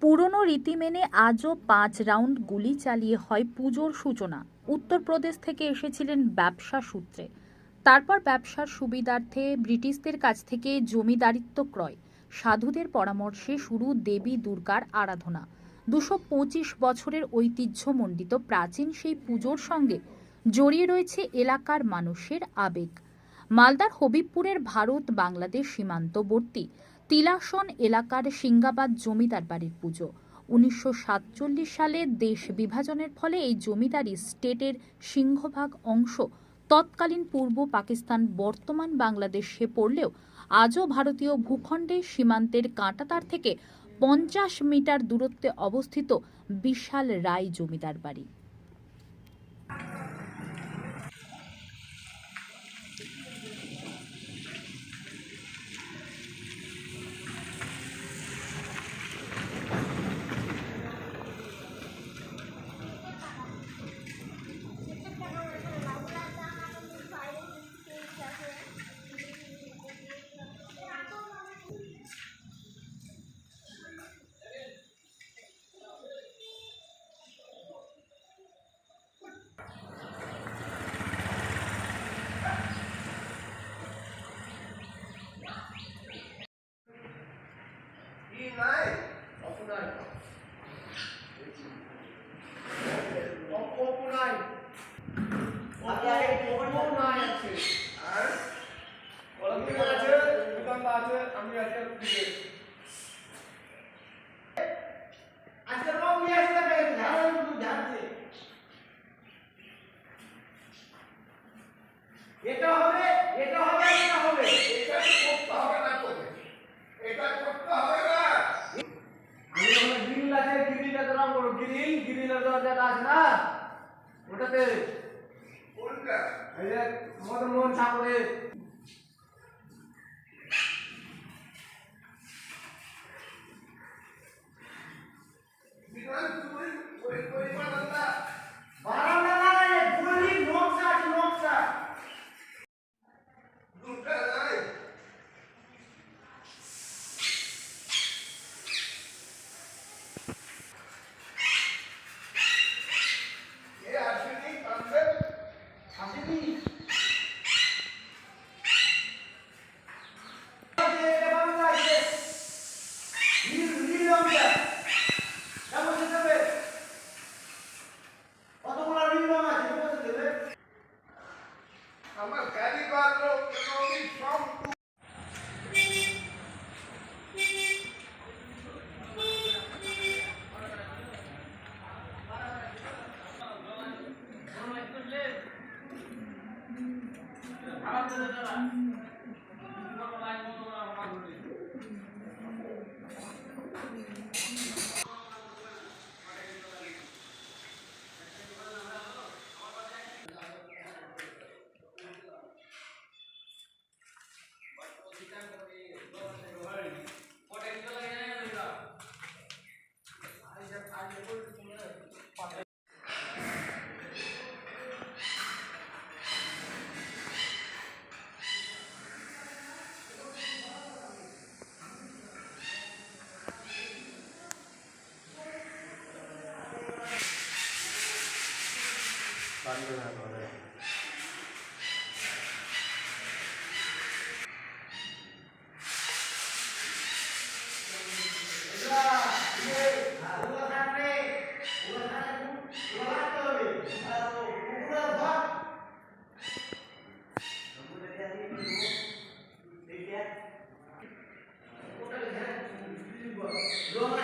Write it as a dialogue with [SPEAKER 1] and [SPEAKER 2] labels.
[SPEAKER 1] পুরনো রীতি মেনে আজও 5 রাউন্ড গুলি চালিয়ে হয় পুজোর সূচনা। উত্তরপ্রদেশ থেকে এসেছিলেন ব্যবসা সূত্রে, তারপর ব্যবসার সুবিধার্থে ব্রিটিশদের কাছ থেকে জমিদারিত্ব ক্রয়, সাধুদের পরামর্শে শুরু দেবী দুর্গার আরাধনা। 225 বছরের ঐতিহ্যমণ্ডিত প্রাচীন সেই পুজোর সঙ্গে জড়িয়ে রয়েছে এলাকার মানুষের আবেগ। মালদার হবিবপুরের ভারত বাংলাদেশ সীমান্তবর্তী তিলাসন এলাকার সিঙ্গাবাদ জমিদার বাড়ির পুজো। 1947 সালে দেশ বিভাজনের ফলে এই জমিদারি স্টেটের সিংহভাগ অংশ তৎকালীন পূর্ব পাকিস্তান বর্তমান বাংলাদেশে পড়লেও আজও ভারতীয় ভূখণ্ডে সীমান্তের কাঁটাতার থেকে 50 মিটার দূরত্বে অবস্থিত বিশাল রায় জমিদার বাড়ি।
[SPEAKER 2] এটা হবে, এটা হবে, এটা হবে, এটা করতে হবে না তোকে, এটা করতে হবে না। আমি ওখানে গ্রিল আছে, গ্রিলটা রং করো, গ্রিলের দরজাটা আছে না ওটাতে। কোনটা? এই যে মদন মোহন ঠাকুরের। বিধান তুমি ওই বারান্দা বারান্দা না, গুলি নকশা আছে, নকশা দুটা নাই। এ আসেনি কাছে, আসেনি। এটা বাংলা আছে, নীল রঙটা কেমন দেবে? কতগুলো নীল রং আছে কেমন দেবে? আমার গাড়ি বাড়লো নদী সব Lo